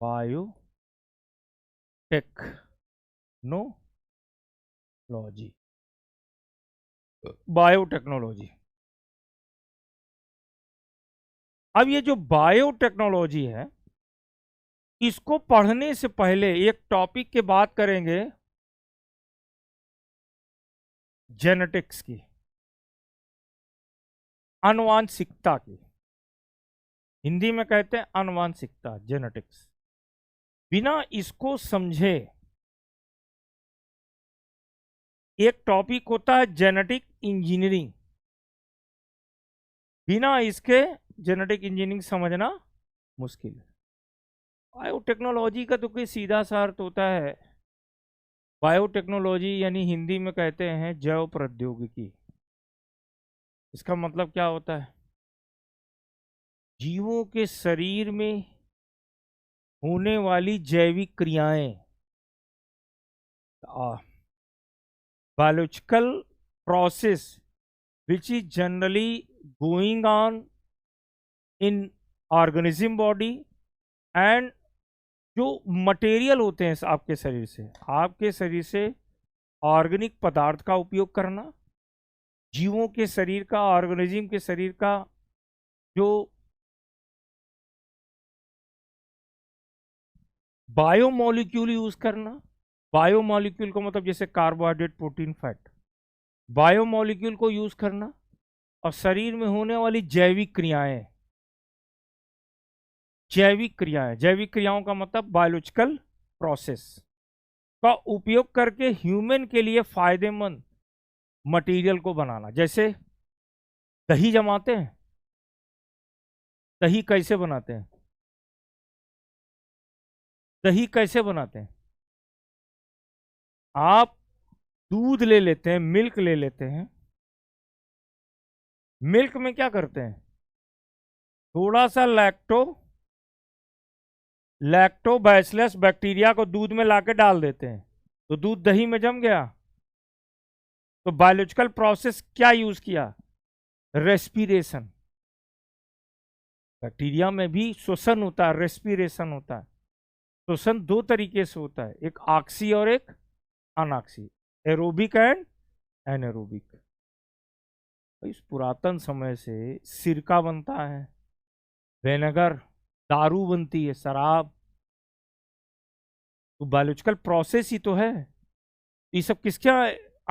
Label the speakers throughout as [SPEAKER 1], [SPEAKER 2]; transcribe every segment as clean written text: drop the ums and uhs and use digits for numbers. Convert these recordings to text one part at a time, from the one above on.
[SPEAKER 1] Biotechnology, biotechnology. अब ये जो बायोटेक्नोलॉजी है, इसको पढ़ने से पहले एक टॉपिक की बात करेंगे, जेनेटिक्स की, आनुवांशिकता की। हिंदी में कहते हैं आनुवांशिकता, जेनेटिक्स। बिना इसको समझे, एक टॉपिक होता है जेनेटिक इंजीनियरिंग, बिना इसके जेनेटिक इंजीनियरिंग समझना मुश्किल है। बायोटेक्नोलॉजी का तो कोई सीधा सा अर्थ होता है, बायोटेक्नोलॉजी यानी हिंदी में कहते हैं जैव प्रौद्योगिकी। इसका मतलब क्या होता है? जीवों के शरीर में होने वाली जैविक क्रियाएं, biological process which is generally going on in organism body, and जो मटेरियल होते हैं आपके शरीर से ऑर्गेनिक पदार्थ का उपयोग करना, जीवों के शरीर का, ऑर्गेनिज्म के शरीर का जो बायोमोलिक्यूल यूज करना। बायोमोलिक्यूल का मतलब जैसे कार्बोहाइड्रेट, प्रोटीन, फैट, बायोमोलिक्यूल को यूज करना, और शरीर में होने वाली जैविक क्रियाएं, जैविक क्रियाओं का मतलब बायोलॉजिकल प्रोसेस का उपयोग करके ह्यूमन के लिए फायदेमंद मटेरियल को बनाना। जैसे दही जमाते हैं, दही कैसे बनाते हैं? दही कैसे बनाते हैं? आप दूध ले लेते हैं, मिल्क ले लेते हैं, मिल्क में क्या करते हैं? थोड़ा सा लैक्टोबैसिलस बैक्टीरिया को दूध में लाके डाल देते हैं, तो दूध दही में जम गया। तो बायोलॉजिकल प्रोसेस क्या यूज किया? रेस्पिरेशन। बैक्टीरिया में भी श्वसन होता है, रेस्पिरेशन होता है। श्वसन दो तरीके से होता है, एक ऑक्सी और एक अनऑक्सी, एरोबिक एंड एनारोबिक। इस पुरातन समय से सिरका बनता है, विनेगर, दारू बनती है, शराब, तो बायोलॉजिकल प्रोसेस ही तो है। ये सब किसके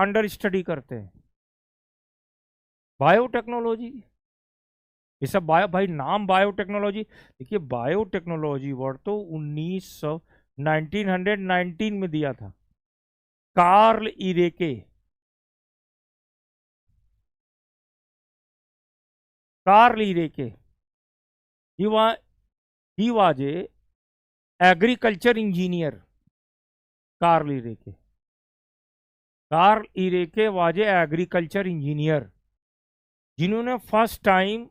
[SPEAKER 1] अंडर स्टडी करते हैं? बायोटेक्नोलॉजी। ये सब भाई नाम बायोटेक्नोलॉजी। देखिए बायोटेक्नोलॉजी वर्ड तो 1919 में दिया था Karl Ereky. He was a agriculture engineer. Karl Ereky was a agriculture engineer, जिन्होंने फर्स्ट टाइम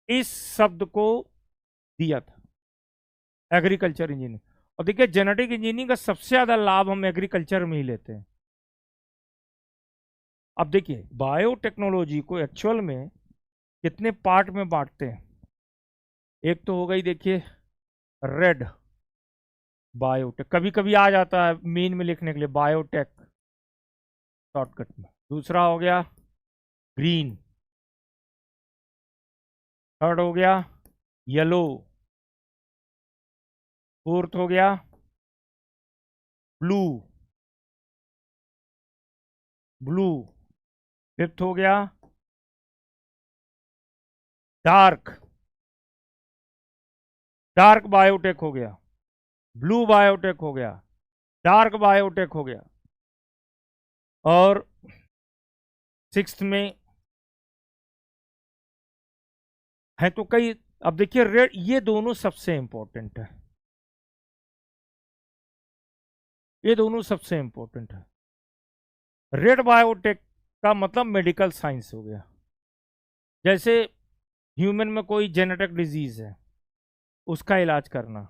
[SPEAKER 1] इस शब्द को दिया था, एग्रीकल्चर इंजीनियर। और देखिए जेनेटिक इंजीनियरिंग का सबसे ज्यादा लाभ हम एग्रीकल्चर में ही लेते हैं। अब देखिए बायोटेक्नोलॉजी को एक्चुअल में कितने पार्ट में बांटते हैं। एक तो हो गई, देखिए, रेड बायोटेक, कभी कभी आ जाता है मेन में लिखने के लिए बायोटेक शॉर्टकट में। दूसरा हो गया ग्रीन, थर्ड हो गया येलो, फोर्थ हो गया ब्लू, फिफ्थ हो गया डार्क बायोटेक हो गया, ब्लू बायोटेक हो गया, डार्क बायोटेक हो गया, और सिक्स्थ में है तो कई। अब देखिए रेड, ये दोनों सबसे इंपॉर्टेंट है, ये दोनों सबसे इंपॉर्टेंट है। रेड बायोटेक का मतलब मेडिकल साइंस हो गया। जैसे ह्यूमन में कोई जेनेटिक डिजीज है, उसका इलाज करना,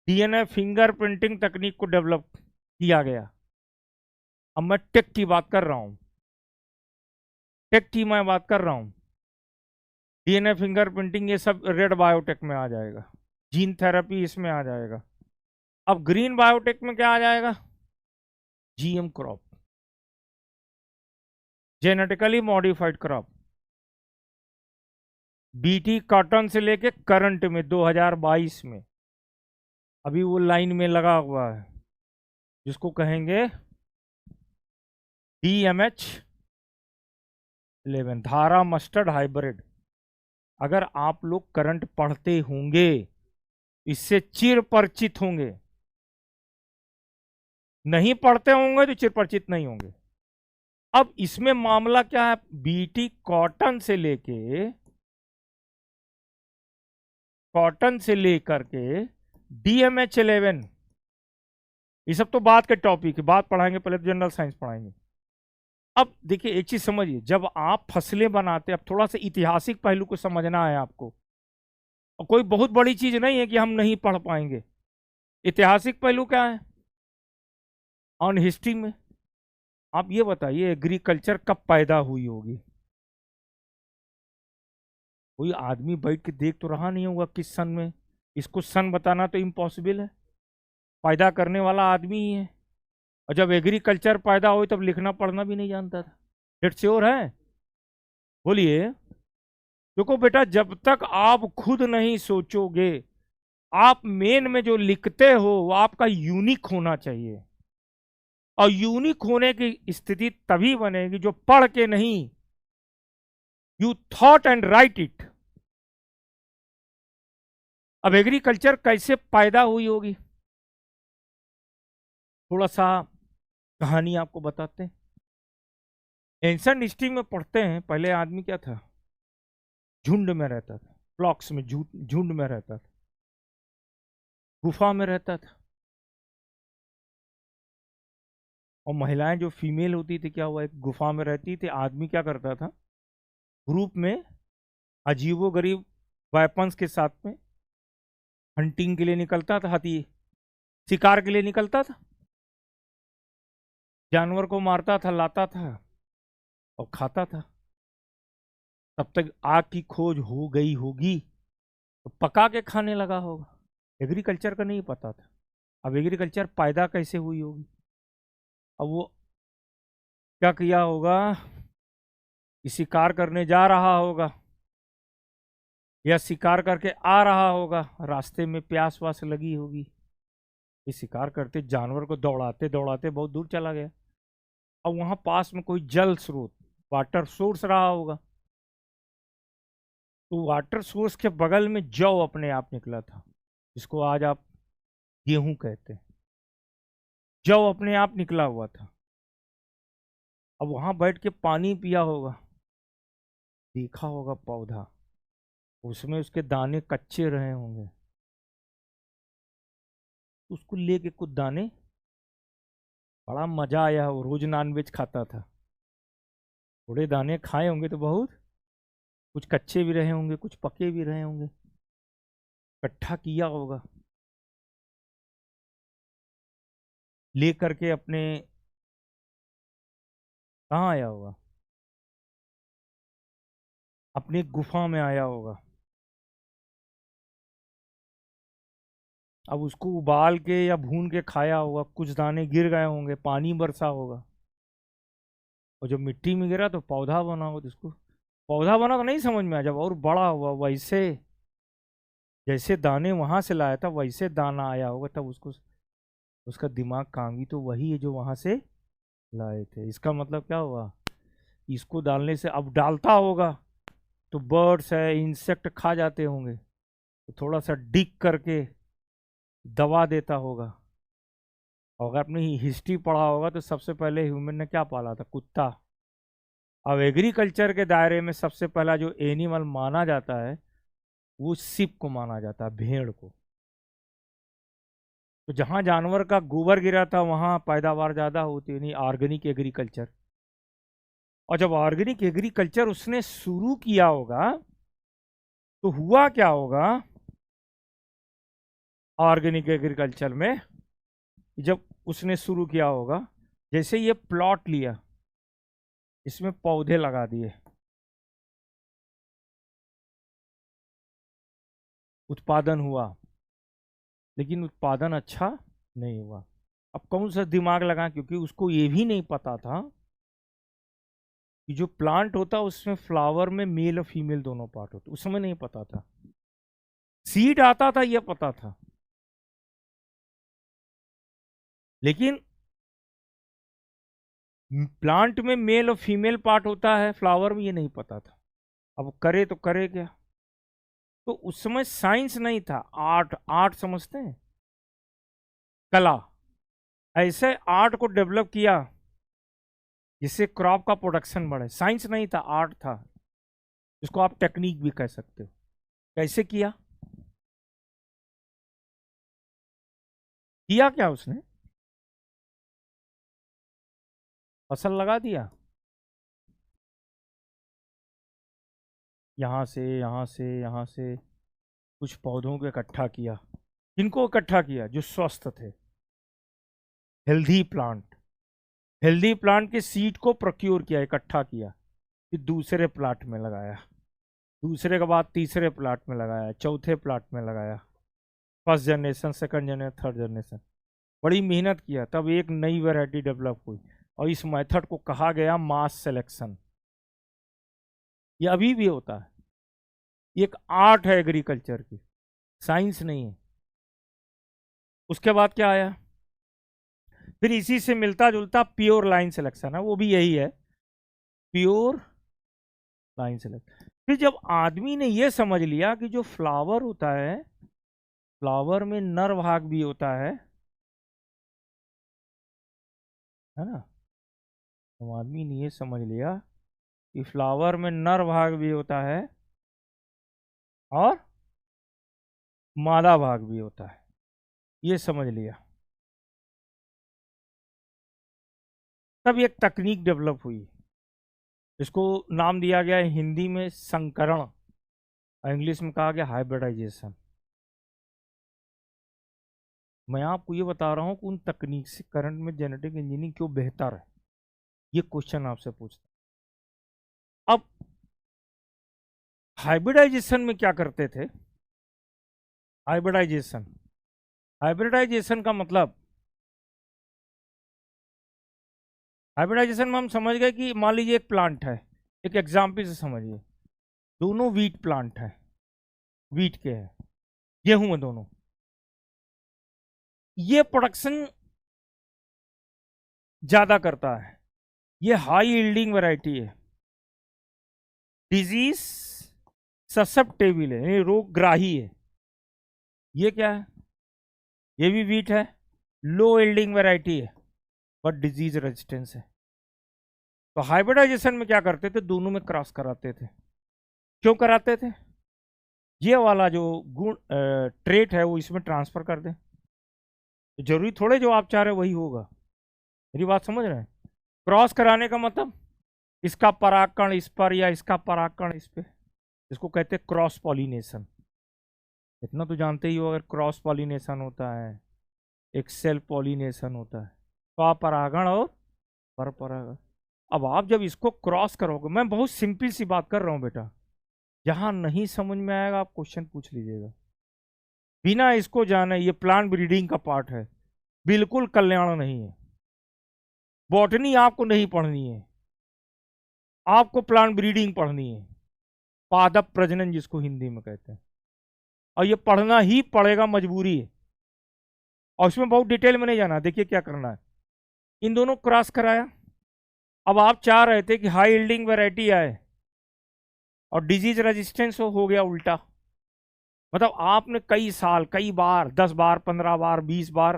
[SPEAKER 1] डीएनए फिंगरप्रिंटिंग तकनीक को डेवलप किया गया। अब मैं टेक की बात कर रहा हूं, डीएनए फिंगरप्रिंटिंग, ये सब रेड बायोटेक में आ जाएगा। जीन थेरेपी इसमें आ जाएगा। अब ग्रीन बायोटेक में क्या आ जाएगा? GM crop, genetically modified crop. BT cotton से लेके करंट में 2022 में अभी वो लाइन में लगा हुआ है, जिसको कहेंगे DMH 11 धारा मस्टर्ड हाइब्रिड। अगर आप लोग करंट पढ़ते होंगे, इससे चिर परिचित होंगे, नहीं पढ़ते होंगे तो चिर परिचित नहीं होंगे। अब इसमें मामला क्या है? बीटी कॉटन से लेकर के DMH 11, ये सब तो बात के टॉपिक है, बात पढ़ाएंगे, पहले तो जनरल साइंस पढ़ाएंगे। अब देखिए एक चीज समझिए, जब आप फसलें बनाते हैं, अब थोड़ा सा ऐतिहासिक पहलू को समझना है आपको, और कोई बहुत बड़ी चीज नहीं है कि हम नहीं पढ़ पाएंगे। ऐतिहासिक पहलू क्या है ऑन हिस्ट्री में? आप ये बताइए एग्रीकल्चर कब पैदा हुई होगी? कोई आदमी बैठ के देख तो रहा नहीं होगा किस सन में। इसको सन बताना तो इम्पॉसिबल है, पैदा करने वाला आदमी ही है। और जब एग्रीकल्चर पैदा हुई तब लिखना पढ़ना भी नहीं जानता था। डेट श्योर है? बोलिए। देखो बेटा, जब तक आप खुद नहीं सोचोगे, आप मेन में जो लिखते हो वो आपका यूनिक होना चाहिए। और यूनिक होने की स्थिति तभी बनेगी जो पढ़ के नहीं, you thought and right it. अब एग्रीकल्चर कैसे पैदा हुई होगी, थोड़ा सा कहानी आपको बताते हैं। एंशिएंट हिस्ट्री में पढ़ते हैं, पहले आदमी क्या था? झुंड में रहता था, फ्लॉक्स में, झुंड में रहता था, गुफा में रहता था। और महिलाएं जो फीमेल होती थी, क्या हुआ, एक गुफा में रहती थी। आदमी क्या करता था? ग्रुप में अजीबो गरीब वेपन्स के साथ में हंटिंग के लिए निकलता था, हाथी शिकार के लिए निकलता था, जानवर को मारता था, लाता था और खाता था। तब तक आग की खोज हो गई होगी तो पका के खाने लगा होगा। एग्रीकल्चर का नहीं पता था। अब एग्रीकल्चर पैदा कैसे हुई होगी? अब वो क्या किया होगा कि शिकार करने जा रहा होगा या शिकार करके आ रहा होगा, रास्ते में प्यास वास लगी होगी, ये शिकार करते जानवर को दौड़ाते दौड़ाते बहुत दूर चला गया। अब वहां पास में कोई जल स्रोत, वाटर सोर्स रहा होगा, तो वाटर सोर्स के बगल में जौ अपने आप निकला था, जिसको आज आप गेहूं कहते हैं। जौ अपने आप निकला हुआ था। अब वहां बैठ के पानी पिया होगा, देखा होगा पौधा, उसमें उसके दाने कच्चे रहे होंगे, उसको लेके कुछ दाने, बड़ा मजा आया। वो रोज नॉनवेज खाता था, थोड़े दाने खाए होंगे तो बहुत, कुछ कच्चे भी रहे होंगे, कुछ पके भी रहे होंगे, इकट्ठा किया होगा, ले करके अपने कहाँ आया होगा, अपने गुफा में आया होगा। अब उसको उबाल के या भून के खाया होगा, कुछ दाने गिर गए होंगे, पानी बरसा होगा, और जब मिट्टी में गिरा तो पौधा बना होगा। तो उसको पौधा बना तो नहीं समझ में आया, जब और बड़ा हुआ, वैसे जैसे दाने वहां से लाया था वैसे दाना आया होगा, तब उसको उसका दिमाग काम भी तो वही है जो वहां से लाए थे। इसका मतलब क्या हुआ? इसको डालने से, अब डालता होगा तो बर्ड्स है, इंसेक्ट खा जाते होंगे, तो थोड़ा सा डिग करके दबा देता होगा। और अगर आपने हिस्ट्री पढ़ा होगा तो सबसे पहले ह्यूमन ने क्या पाला था? कुत्ता। अब एग्रीकल्चर के दायरे में सबसे पहला जो एनिमल माना जाता है वो सिप को माना जाता है, भेड़ को। तो जहां जानवर का गोबर गिरा था वहां पैदावार ज्यादा होती, नहीं ऑर्गेनिक एग्रीकल्चर। और जब ऑर्गेनिक एग्रीकल्चर उसने शुरू किया होगा तो हुआ क्या होगा ऑर्गेनिक एग्रीकल्चर में? जब उसने शुरू किया होगा, जैसे ये प्लॉट लिया, इसमें पौधे लगा दिए, उत्पादन हुआ, लेकिन उत्पादन अच्छा नहीं हुआ। अब कौन सा दिमाग लगा, क्योंकि उसको ये भी नहीं पता था कि जो प्लांट होता है उसमें फ्लावर में मेल और फीमेल दोनों पार्ट होते, उस समय नहीं पता था। सीड आता था ये पता था, लेकिन प्लांट में मेल और फीमेल पार्ट होता है, फ्लावर में, ये नहीं पता था। अब करे तो करे क्या। तो उस समय साइंस नहीं था, आर्ट, आर्ट समझते हैं, कला। ऐसे आर्ट को डेवलप किया जिससे क्रॉप का प्रोडक्शन बढ़े। साइंस नहीं था, आर्ट था, जिसको आप टेक्निक भी कह सकते हो। कैसे किया, किया क्या उसने, फसल लगा दिया, यहां से यहां से यहां से कुछ पौधों को इकट्ठा किया। किनको इकट्ठा किया, जो स्वस्थ थे, हेल्दी प्लांट। हेल्दी प्लांट के सीड को प्रोक्योर किया, इकट्ठा किया, फिर दूसरे प्लांट में लगाया, दूसरे के बाद तीसरे प्लांट में लगाया, चौथे प्लांट में लगाया, first generation, second generation, third generation. बड़ी मेहनत किया, तब एक नई वैरायटी डेवलप हुई, और इस मेथड को कहा गया मास सिलेक्शन। ये अभी भी होता है, ये एक आर्ट है एग्रीकल्चर की, साइंस नहीं है। उसके बाद क्या आया, फिर इसी से मिलता जुलता प्योर लाइन सिलेक्शन है, वो भी यही है, प्योर लाइन सिलेक्शन। फिर जब आदमी ने ये समझ लिया कि जो फ्लावर होता है, फ्लावर में नर भाग भी होता है ना, तो आदमी ने ये समझ लिया कि फ्लावर में नर भाग भी होता है और मादा भाग भी होता है, ये समझ लिया। तब एक तकनीक डेवलप हुई, इसको नाम दिया गया है हिंदी में संकरण, और इंग्लिश में कहा गया हाइब्रिडाइजेशन। मैं आपको ये बता रहा हूँ कि उन तकनीक से करंट में जेनेटिक इंजीनियरिंग क्यों बेहतर है, ये क्वेश्चन आपसे पूछता हूं। अब हाइब्रिडाइजेशन में क्या करते थे, हाइब्रिडाइजेशन, हाइब्रिडाइजेशन का मतलब, हाइब्रिडाइजेशन में हम समझ गए कि मान लीजिए एक प्लांट है, एक एग्जाम्पल से समझिए, दोनों वीट प्लांट है, वीट के हैं, गेहूं है दोनों, ये प्रोडक्शन ज्यादा करता है, ये हाई यील्डिंग वैरायटी है, डिजीज ससेप्टेबल है, यानी रोगग्राही है। ये क्या है, ये भी वीट है, लो यील्डिंग वैरायटी है, बट डिजीज रेजिस्टेंस है। तो हाइब्रिडाइजेशन में क्या करते थे, दोनों में क्रॉस कराते थे। क्यों कराते थे, ये वाला जो गुण ट्रेट है वो इसमें ट्रांसफर कर दें, तो जरूरी थोड़े जो आप चाह रहे वही होगा। मेरी बात समझ रहे हैं, क्रॉस कराने का मतलब इसका परागकण इस पर या इसका परागकण इस पे, इसको कहते हैं क्रॉस पॉलिनेशन। इतना तो जानते ही हो, अगर क्रॉस पॉलिनेशन होता है, एक सेल्फ पॉलिनेशन होता है, स्वपरागण और पर परागण। अब आप जब इसको क्रॉस करोगे, मैं बहुत सिंपल सी बात कर रहा हूं बेटा, जहां नहीं समझ में आएगा आप क्वेश्चन पूछ लीजिएगा, बिना इसको जाने ये प्लांट ब्रीडिंग का पार्ट है, बिल्कुल कल्याण नहीं है। बॉटनी आपको नहीं पढ़नी है, आपको प्लांट ब्रीडिंग पढ़नी है, पादप प्रजनन जिसको हिंदी में कहते हैं, और ये पढ़ना ही पड़ेगा, मजबूरी है। और इसमें बहुत डिटेल में नहीं जाना, देखिए क्या करना है, इन दोनों क्रॉस कराया। अब आप चाह रहे थे कि हाई यील्डिंग वैरायटी आए और डिजीज रेजिस्टेंस हो गया उल्टा, मतलब आपने कई साल, कई बार, 10 बार, 15 बार, 20 बार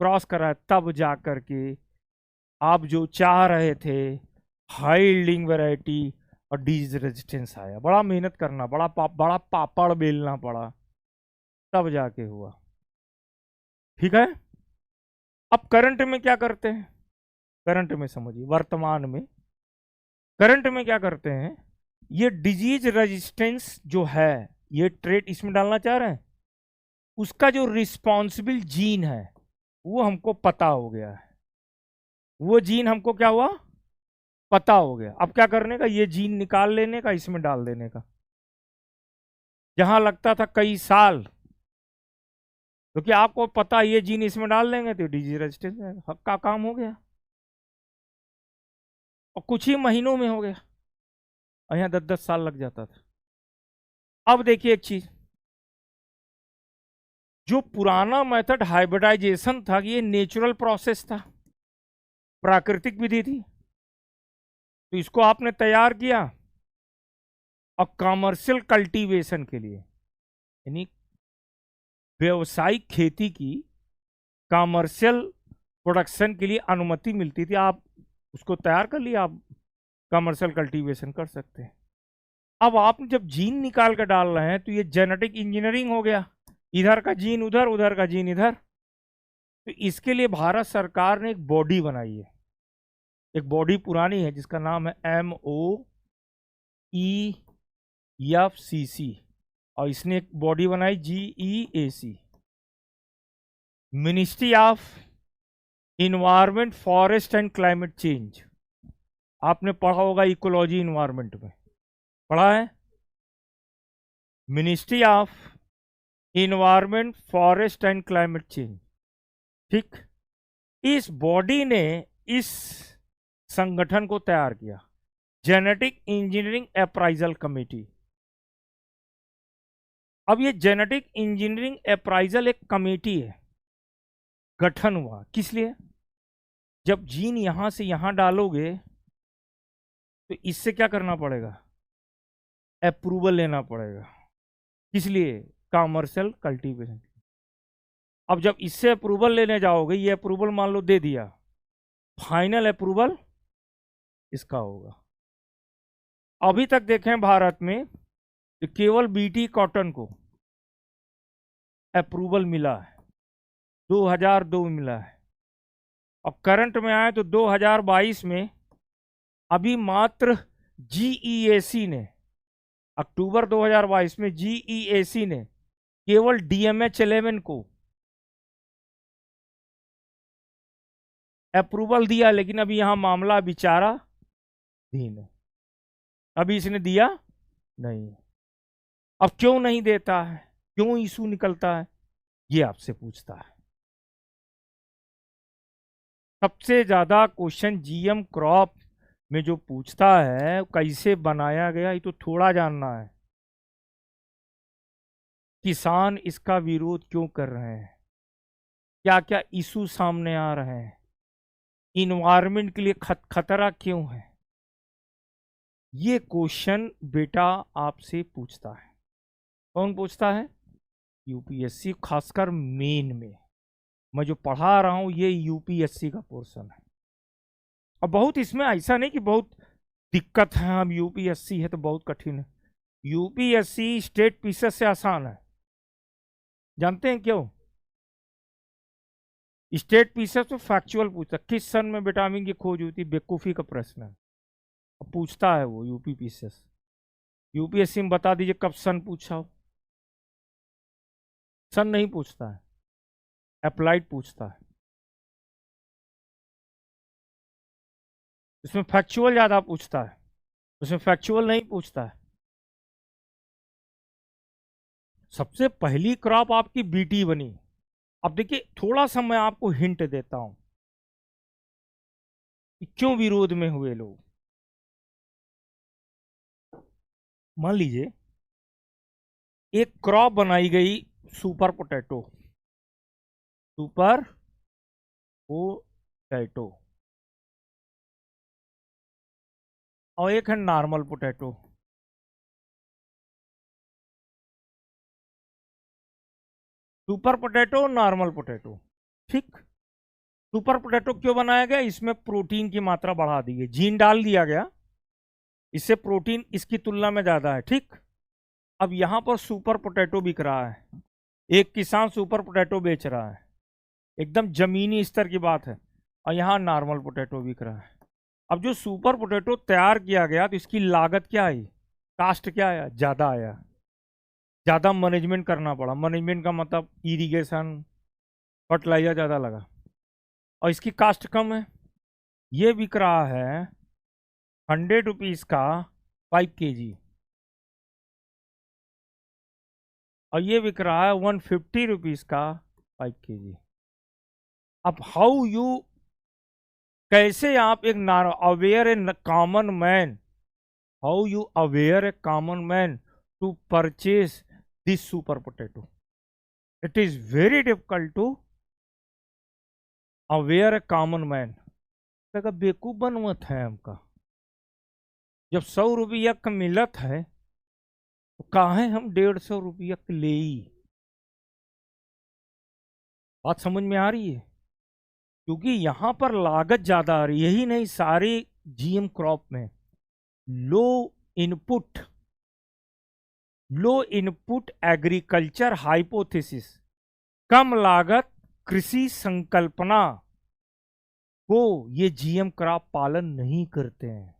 [SPEAKER 1] क्रॉस करा, तब जा करके आप जो चाह रहे थे हाई यील्डिंग वैरायटी और डिजीज रेजिस्टेंस आया। बड़ा मेहनत करना, बड़ा पापड़ बेलना पड़ा, तब जाके हुआ। ठीक है, अब करंट में क्या करते हैं, करंट में समझिए, वर्तमान में करंट में क्या करते हैं, ये डिजीज रेजिस्टेंस जो है, ये ट्रेट इसमें डालना चाह रहे हैं, उसका जो रिस्पॉन्सिबल जीन है वो हमको पता हो गया है, वो जीन हमको क्या हुआ, पता हो गया। अब क्या करने का, ये जीन निकाल लेने का, इसमें डाल देने का। जहां लगता था कई साल, क्योंकि आपको पता है ये जीन इसमें डाल देंगे तो डिजीज रेजिस्टेंस हक का काम हो गया, और कुछ ही महीनों में हो गया, और यहाँ 10-10 साल लग जाता था। अब देखिए एक चीज, जो पुराना मेथड हाइब्रिडाइजेशन था, ये नेचुरल प्रोसेस था, प्राकृतिक विधि थी, तो इसको आपने तैयार किया, और कमर्शियल कल्टीवेशन के लिए, यानी व्यावसायिक खेती की कमर्शियल प्रोडक्शन के लिए अनुमति मिलती थी, आप उसको तैयार कर लिया, आप कमर्शियल कल्टीवेशन कर सकते हैं। अब आप जब जीन निकाल कर डाल रहे हैं तो ये जेनेटिक इंजीनियरिंग हो गया, इधर का जीन उधर, उधर का जीन इधर। तो इसके लिए भारत सरकार ने एक बॉडी बनाई है, एक बॉडी पुरानी है जिसका नाम है MOEFCC, और इसने एक बॉडी बनाई GEAC, ministry of environment forest and climate change. आपने पढ़ा होगा इकोलॉजी इन्वायरमेंट में, पढ़ा है, ministry of environment forest and climate change, ठीक। इस बॉडी ने इस संगठन को तैयार किया, जेनेटिक इंजीनियरिंग अप्राइजल कमेटी। अब ये जेनेटिक इंजीनियरिंग अप्राइजल एक कमेटी है, गठन हुआ किस लिए, जब जीन यहां से यहां डालोगे तो इससे क्या करना पड़ेगा, अप्रूवल लेना पड़ेगा, किस लिए, कमर्शियल कल्टीवेशन। अब जब इससे अप्रूवल लेने जाओगे, ये अप्रूवल मान लो दे दिया, फाइनल अप्रूवल इसका होगा। अभी तक देखें भारत में तो केवल BT कॉटन को अप्रूवल मिला है, 2002 में मिला है, और करंट में आए तो 2022 में अभी मात्र GEAC ने, अक्टूबर 2022 में GEAC ने केवल DMH11 को अप्रूवल दिया, लेकिन अभी यहां मामला विचाराधीन है, अभी इसने दिया नहीं। अब क्यों नहीं देता है, क्यों इशू निकलता है, ये आपसे पूछता है। सबसे ज्यादा क्वेश्चन GM क्रॉप में जो पूछता है कैसे बनाया गया, ये तो थोड़ा जानना है, किसान इसका विरोध क्यों कर रहे हैं, क्या क्या इशू सामने आ रहे हैं, इन्वायरमेंट के लिए खतरा क्यों है, ये क्वेश्चन बेटा आपसे पूछता है। कौन पूछता है, UPSC, खासकर मेन में। मैं जो पढ़ा रहा हूं ये UPSC का पोर्शन है, और बहुत इसमें ऐसा नहीं कि बहुत दिक्कत है, हम UPSC है तो बहुत कठिन है। UPSC स्टेट पीसेस से आसान है, जानते हैं क्यों, स्टेट पीसेस तो फैक्चुअल पूछता, किस सन में विटामिन की खोज हुई थी, बेवकूफी का प्रश्न है, पूछता है वो यूपी पीसेस। UPSC में बता दीजिए कब सन पूछा हो, सन नहीं पूछता है, अप्लाइड पूछता है, इसमें फैक्चुअल ज्यादा पूछता है, उसमें फैक्चुअल नहीं पूछता है। सबसे पहली क्रॉप आपकी BT बनी। अब देखिए थोड़ा सा मैं आपको हिंट देता हूं कि क्यों विरोध में हुए लोग। मान लीजिए एक क्रॉप बनाई गई सुपर पोटैटो, सुपर पोटैटो, और एक है normal potato. Super potato, normal potato, ठीक। सुपर पोटैटो क्यों बनाया गया, इसमें प्रोटीन की मात्रा बढ़ा दी गई, जीन डाल दिया गया, इससे प्रोटीन इसकी तुलना में ज्यादा है, ठीक। अब यहां पर सुपर पोटैटो बिक रहा है, एक किसान सुपर पोटैटो बेच रहा है, एकदम जमीनी स्तर की बात है, और यहाँ नॉर्मल पोटैटो बिक रहा है। अब जो सुपर पोटैटो तैयार किया गया तो इसकी लागत क्या आई, कास्ट क्या आया, ज्यादा आया, ज्यादा मैनेजमेंट करना पड़ा, मैनेजमेंट का मतलब इरिगेशन, फर्टिलाइजर ज्यादा लगा, और इसकी कास्ट कम है। ये बिक रहा है 100 रुपीज का 5 kg, और ये बिक रहा है 150 रुपीज का 5 kg। अब हाउ यू, कैसे आप एक aware a common man, how you aware a common man to purchase this super potato? It is very difficult to aware a common man. बेवकूफ बनवत है हमका, जब 100 रुपया का मिलत है तो काहे हम 150 रुपया के ले? बात समझ में आ रही है? क्योंकि यहां पर लागत ज्यादा आ रही है। यही नहीं, सारे जीएम क्रॉप में लो इनपुट, लो इनपुट एग्रीकल्चर हाइपोथेसिस, कम लागत कृषि संकल्पना को ये जीएम क्रॉप पालन नहीं करते हैं।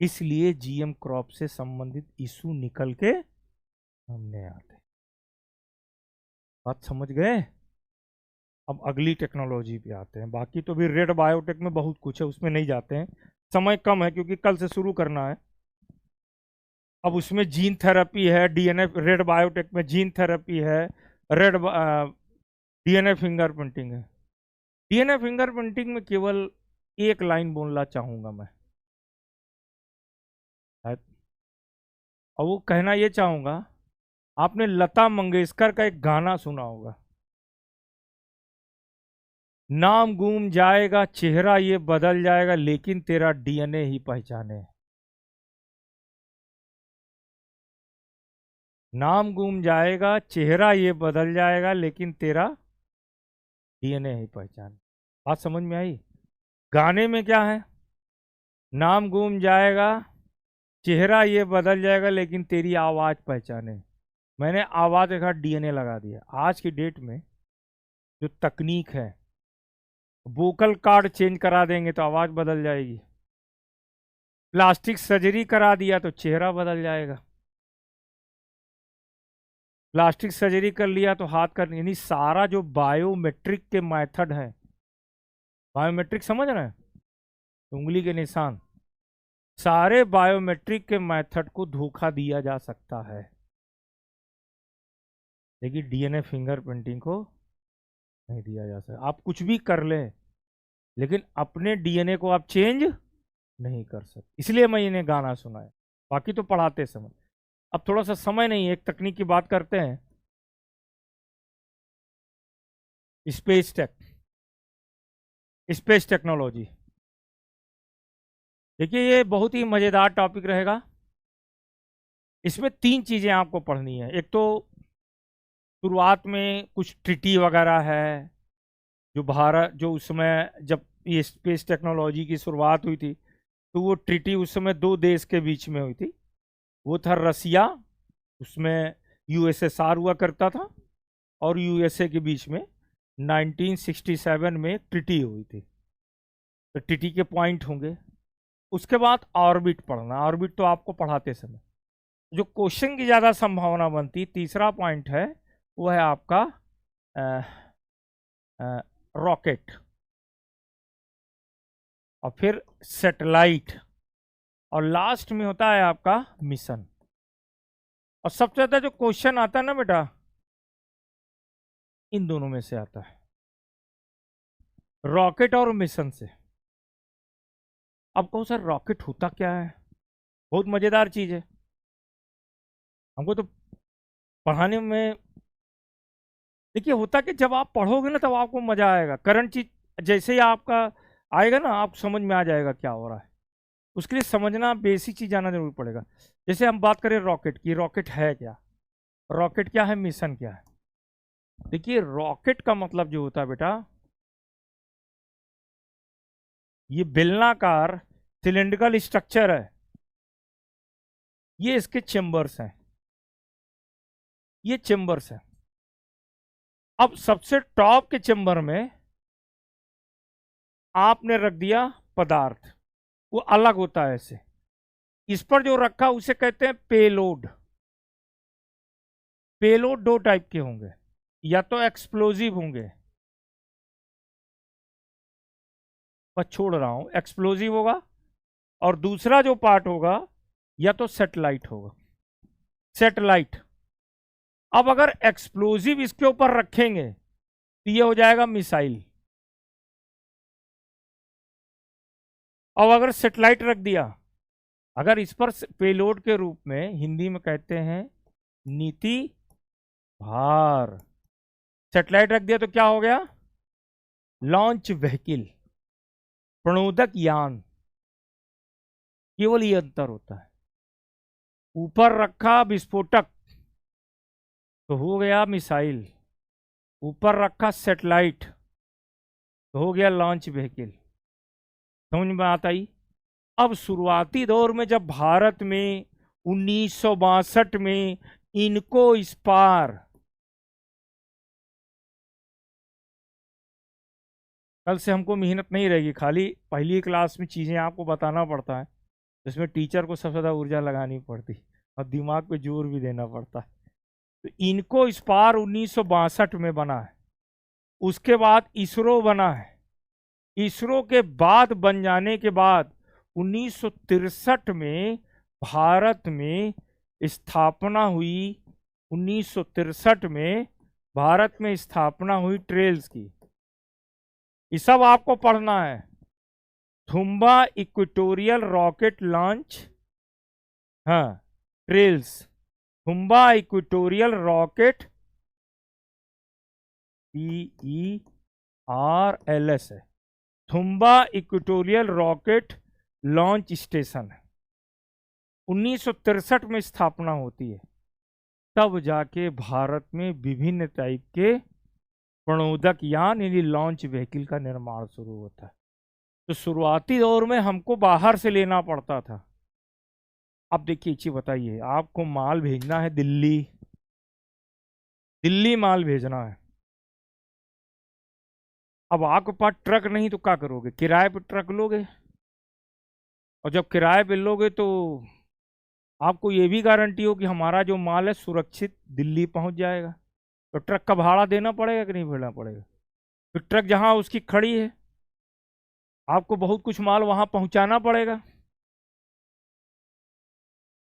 [SPEAKER 1] इसलिए जीएम क्रॉप से संबंधित इशू निकल के सामने आते। बात समझ गए? अब अगली टेक्नोलॉजी पे आते हैं। बाकी तो भी रेड बायोटेक में बहुत कुछ है, उसमें नहीं जाते हैं, समय कम है क्योंकि कल से शुरू करना है। अब उसमें जीन थेरेपी है, डीएनए, रेड बायोटेक में जीन थेरेपी है, रेड डीएनए फिंगरप्रिंटिंग है। डीएनए फिंगरप्रिंटिंग में केवल एक लाइन बोलना चाहूंगा मैं, और वो कहना ये चाहूंगा, आपने लता मंगेशकर का एक गाना सुना होगा, नाम गुम जाएगा चेहरा ये बदल जाएगा लेकिन तेरा डीएनए ही पहचाने। नाम गुम जाएगा चेहरा ये बदल जाएगा लेकिन तेरा डीएनए ही पहचाने। बात समझ में आई? गाने में क्या है? नाम गुम जाएगा चेहरा ये बदल जाएगा लेकिन तेरी आवाज पहचाने। मैंने आवाज के साथ डीएनए लगा दिया। आज की डेट में जो तकनीक है, वोकल कार्ड चेंज करा देंगे तो आवाज बदल जाएगी, प्लास्टिक सर्जरी करा दिया तो चेहरा बदल जाएगा, प्लास्टिक सर्जरी कर लिया तो हाथ कर, यानी सारा जो बायोमेट्रिक के मेथड है, बायोमेट्रिक समझ रहे हैं, उंगली के निशान, सारे बायोमेट्रिक के मेथड को धोखा दिया जा सकता है, लेकिन डीएनए फिंगरप्रिंटिंग को नहीं दिया जा सकता। आप कुछ भी कर लें लेकिन अपने डीएनए को आप चेंज नहीं कर सकते। इसलिए मैं इन्हें गाना सुनाया, बाकी तो पढ़ाते समय। अब थोड़ा सा समय नहीं है, एक तकनीक की बात करते हैं, स्पेस टेक्नोलॉजी। देखिए ये बहुत ही मजेदार टॉपिक रहेगा। इसमें 3 चीजें आपको पढ़नी है। एक तो शुरुआत में कुछ ट्रिटी वगैरह है, जो भारत, जो उस समय जब ये स्पेस टेक्नोलॉजी की शुरुआत हुई थी तो वो ट्रिटी उस समय 2 देश के बीच में हुई थी। वो था रसिया, उसमें यूएसएसआर हुआ करता था, और यूएसए के बीच में 1967 में ट्रिटी हुई थी। तो ट्रिटी के पॉइंट होंगे। उसके बाद ऑर्बिट पढ़ना। ऑर्बिट तो आपको पढ़ाते समय जो क्वेश्चन की ज़्यादा संभावना बनती, तीसरा पॉइंट है वो है आपका रॉकेट, और फिर सैटेलाइट, और लास्ट में होता है आपका मिशन। और सबसे ज्यादा जो क्वेश्चन आता है ना बेटा, इन दोनों में से आता है, रॉकेट और मिशन से। अब कहो सर रॉकेट होता क्या है? बहुत मजेदार चीज है, हमको तो पढ़ाने में। देखिए होता कि जब आप पढ़ोगे ना तब आपको मजा आएगा। करंट चीज जैसे ही आपका आएगा ना, आप समझ में आ जाएगा क्या हो रहा है। उसके लिए समझना, बेसिक चीज जाना जरूर पड़ेगा। जैसे हम बात करें रॉकेट की, रॉकेट है क्या, रॉकेट क्या है, मिशन क्या है। देखिए रॉकेट का मतलब जो होता है बेटा, ये बेलनाकार सिलेंड्रिकल स्ट्रक्चर है, ये इसके चेंबर्स हैं, ये चेंबर्स हैं। अब सबसे टॉप के चेंबर में आपने रख दिया पदार्थ, वो अलग होता है ऐसे। इस पर जो रखा उसे कहते हैं पेलोड। पेलोड 2 टाइप के होंगे, या तो एक्सप्लोजिव होंगे, बस छोड़ रहा हूं, एक्सप्लोजिव होगा, और दूसरा जो पार्ट होगा या तो सैटेलाइट होगा। सैटेलाइट, अब अगर एक्सप्लोजिव इसके ऊपर रखेंगे तो ये हो जाएगा मिसाइल। अब अगर सेटेलाइट रख दिया, अगर इस पर पेलोड के रूप में हिंदी में कहते हैं नीति भार, सेटेलाइट रख दिया तो क्या हो गया? लॉन्च व्हीकल, प्रणोदक यान। केवल ये अंतर होता है। ऊपर रखा विस्फोटक तो हो गया मिसाइल, ऊपर रखा सेटेलाइट तो हो गया लॉन्च व्हीकल। समझ में आता ही? अब शुरुआती दौर में जब भारत में 1962 में इनको इस पार, कल से हमको मेहनत नहीं रहेगी, खाली पहली क्लास में चीज़ें आपको बताना पड़ता है, इसमें टीचर को सबसे ज़्यादा ऊर्जा लगानी पड़ती और दिमाग पे जोर भी देना पड़ता है। तो इनको इस पार 1962 में बना है। उसके बाद इसरो बना है। इसरो के बाद बन जाने के बाद 1963 में भारत में स्थापना हुई। 1963 में भारत में स्थापना हुई ट्रेल्स की। ये सब आपको पढ़ना है। थुम्बा इक्वेटोरियल रॉकेट लॉन्च, हाँ, trails, Thumba equatorial rocket, PERLS है, Thumba equatorial rocket launch station है। 1963 में स्थापना होती है। तब जाके भारत में विभिन्न टाइप के प्रणोदक यान यानी लॉन्च व्हीकल का निर्माण शुरू होता है। तो शुरुआती दौर में हमको बाहर से लेना पड़ता था। अब देखिए चीज बताइए, आपको माल भेजना है दिल्ली, दिल्ली माल भेजना है। अब आपके पास ट्रक नहीं तो क्या करोगे? किराए पे ट्रक लोगे, और जब किराए पे लोगे तो आपको ये भी गारंटी हो कि हमारा जो माल है सुरक्षित दिल्ली पहुंच जाएगा। तो ट्रक का भाड़ा देना पड़ेगा कि नहीं देना पड़ेगा? तो ट्रक जहां उसकी खड़ी है, आपको बहुत कुछ माल वहां पहुंचाना पड़ेगा,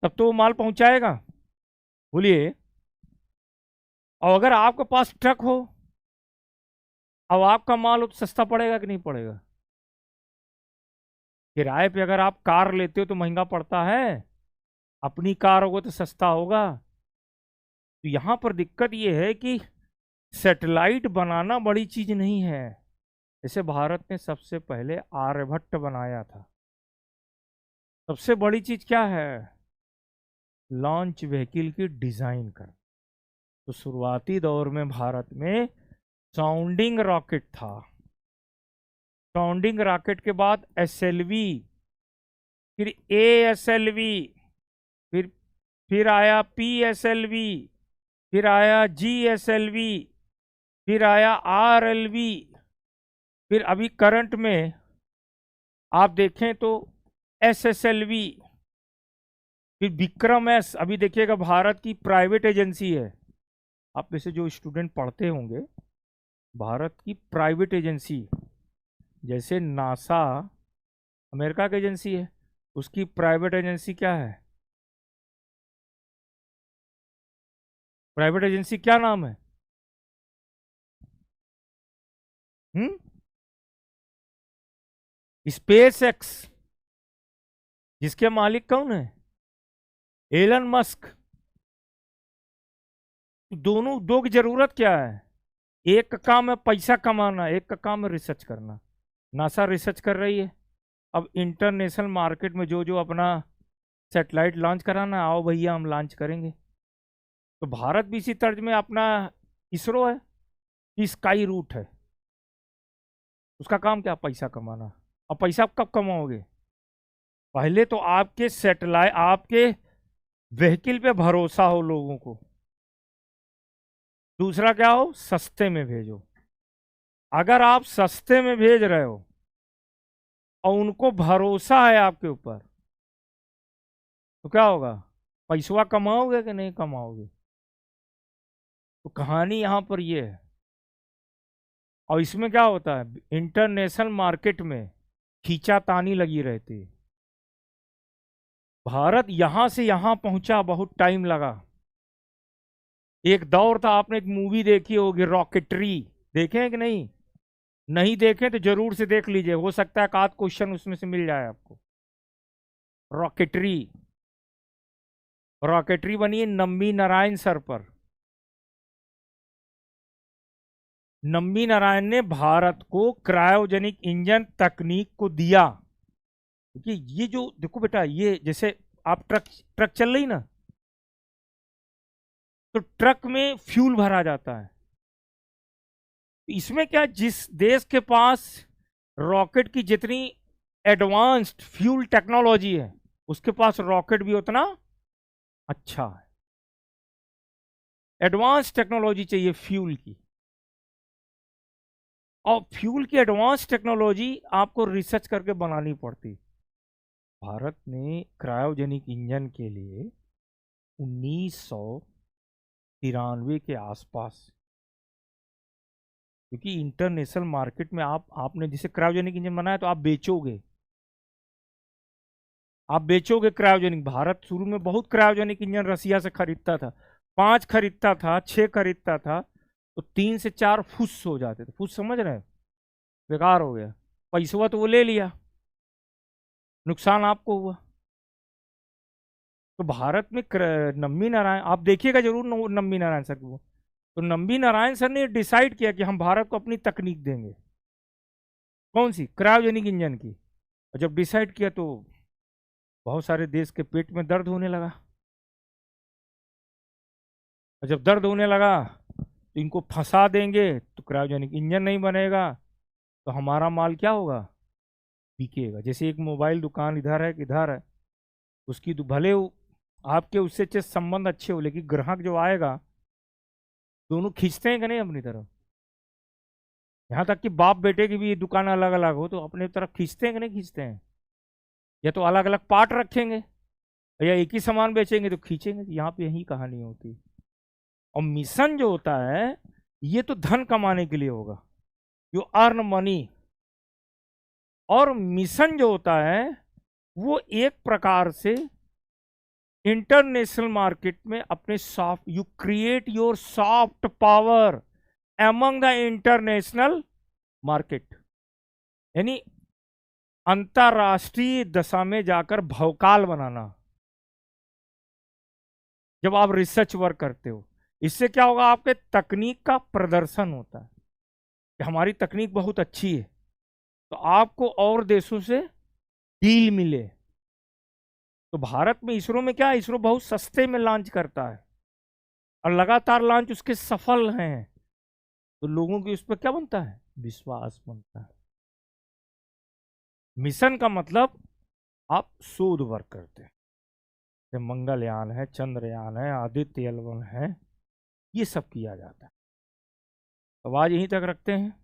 [SPEAKER 1] तब तो वो माल पहुंचाएगा। बोलिए। और अगर आपके पास ट्रक हो, अब आपका माल हो तो सस्ता पड़ेगा कि नहीं पड़ेगा? किराए पे अगर आप कार लेते हो तो महंगा पड़ता है, अपनी कार होगा तो सस्ता होगा। तो यहां पर दिक्कत यह है कि सैटेलाइट बनाना बड़ी चीज नहीं है। जैसे भारत ने सबसे पहले आर्यभट्ट बनाया था। सबसे बड़ी चीज क्या है? लॉन्च व्हीकल की डिजाइन कर। तो शुरुआती दौर में भारत में साउंडिंग रॉकेट था। साउंडिंग रॉकेट के बाद SLV, फिर ASLV, फिर आया PSLV, फिर आया GSLV, फिर आया RLV, फिर अभी करंट में आप देखें तो SSLV, फिर विक्रम-S। अभी देखिएगा, भारत की प्राइवेट एजेंसी है। आप में से जो स्टूडेंट पढ़ते होंगे, भारत की प्राइवेट एजेंसी, जैसे नासा अमेरिका की एजेंसी है, उसकी प्राइवेट एजेंसी क्या है? प्राइवेट एजेंसी क्या नाम है? Space X. जिसके मालिक कौन है? Elon Musk. दोनों दो की जरूरत क्या है? एक का काम है पैसा कमाना, एक का काम है रिसर्च करना। नासा रिसर्च कर रही है। अब इंटरनेशनल मार्केट में जो जो अपना सैटेलाइट लॉन्च कराना, आओ भैया हम लॉन्च करेंगे। तो भारत भी इसी तर्ज में अपना इसरो है, स्काई रूट है, उसका काम क्या? पैसा कमाना। अब पैसा कब कमाओगे? पहले तो आपके सैटेलाइट, आपके व्हीकल पे भरोसा हो लोगों को। दूसरा क्या हो? सस्ते में भेजो। अगर आप सस्ते में भेज रहे हो और उनको भरोसा है आपके ऊपर, तो क्या होगा? पैसवा कमाओगे कि नहीं कमाओगे? तो कहानी यहां पर ये है। और इसमें क्या होता है, इंटरनेशनल मार्केट में खींचातानी लगी रहती है। भारत यहां से यहां पहुंचा बहुत टाइम लगा। एक दौर था, आपने एक मूवी देखी होगी रॉकेटरी, देखें हैं कि नहीं? नहीं देखें तो जरूर से देख लीजिए, हो सकता है आध क्वेश्चन उसमें से मिल जाए आपको। रॉकेटरी, रॉकेटरी बनी है नम्बी नारायण सर पर। नम्बी नारायण ने भारत को क्रायोजेनिक इंजन तकनीक को दिया, क्योंकि ये जो देखो बेटा, ये जैसे आप ट्रक ट्रक चल रही ना, तो ट्रक में फ्यूल भरा जाता है। इसमें क्या, जिस देश के पास रॉकेट की जितनी एडवांस्ड फ्यूल टेक्नोलॉजी है, उसके पास रॉकेट भी उतना अच्छा है। एडवांस टेक्नोलॉजी चाहिए फ्यूल की, और फ्यूल की एडवांस टेक्नोलॉजी आपको रिसर्च करके बनानी पड़ती। भारत ने क्रायोजेनिक इंजन के लिए 1993 के आसपास, क्योंकि इंटरनेशनल मार्केट में आपने जैसे क्रायोजेनिक इंजन बनाया तो आप बेचोगे क्रायोजेनिक। भारत शुरू में बहुत क्रायोजेनिक इंजन रसिया से खरीदता था, 5 खरीदता था, 6 खरीदता था, तो 3 से 4 फुस हो जाते थे। फुस समझ रहे हैं? बेकार हो गया, पैसा तो वो ले लिया, नुकसान आपको हुआ। तो भारत में नम्बी नारायण, आप देखिएगा जरूर नम्बी नारायण सर को। तो नम्बी नारायण सर ने डिसाइड किया कि हम भारत को अपनी तकनीक देंगे, कौन सी, क्रायोजेनिक इंजन की। और जब डिसाइड किया तो बहुत सारे देश के पेट में दर्द होने लगा, और जब दर्द होने लगा तो इनको फंसा देंगे तो क्रायोजेनिक इंजन नहीं बनेगा, तो हमारा माल क्या होगा, बिकेगा। जैसे एक मोबाइल दुकान इधर है किधर है, उसकी तो भले आपके उससे अच्छे संबंध अच्छे हो, लेकिन ग्राहक जो आएगा, दोनों खींचते हैं कि नहीं अपनी तरफ। यहाँ तक कि बाप बेटे की भी दुकान अलग अलग हो तो अपने तरफ खींचते हैं कि नहीं खींचते हैं? या तो अलग अलग पार्ट रखेंगे, या एक ही सामान बेचेंगे तो खींचेंगे। यहाँ पे यही कहानी होती। और मिशन जो होता है, ये तो धन कमाने के लिए होगा, यू अर्न मनी। और मिशन जो होता है वो एक प्रकार से इंटरनेशनल मार्केट में अपने soft, you create your soft power among the international market, यानी अंतरराष्ट्रीय दशा में जाकर भौकाल बनाना। जब आप रिसर्च वर्क करते हो, इससे क्या होगा, आपके तकनीक का प्रदर्शन होता है कि हमारी तकनीक बहुत अच्छी है, तो आपको और देशों से डील मिले। तो भारत में इसरो में क्या है, इसरो बहुत सस्ते में लॉन्च करता है, और लगातार लॉन्च उसके सफल हैं, तो लोगों की उस पर क्या बनता है, विश्वास बनता है। मिशन का मतलब आप शोध वर्क करते हैं, जैसे मंगलयान है, चंद्रयान है, आदित्य एल1 है, ये सब किया जाता है। तो आज यहीं तक रखते हैं।